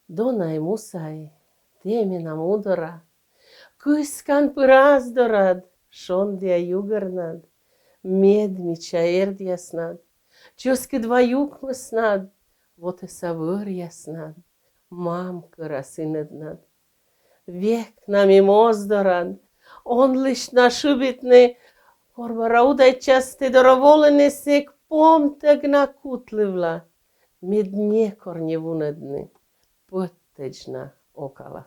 Donai musai, temina mudora, Kõskan põrazdorad, šondia jugărnad, Medmića erdjasnad, Čioski dva jukmasnad, Vote savõrjasnad, Mamkõra sinednad. Vekna mimozdorad, Onliš našubitne, Korba raudaičasti dorovolene sek pomtegna kutlivla, Med niekornjevunedni, Põttejna okala.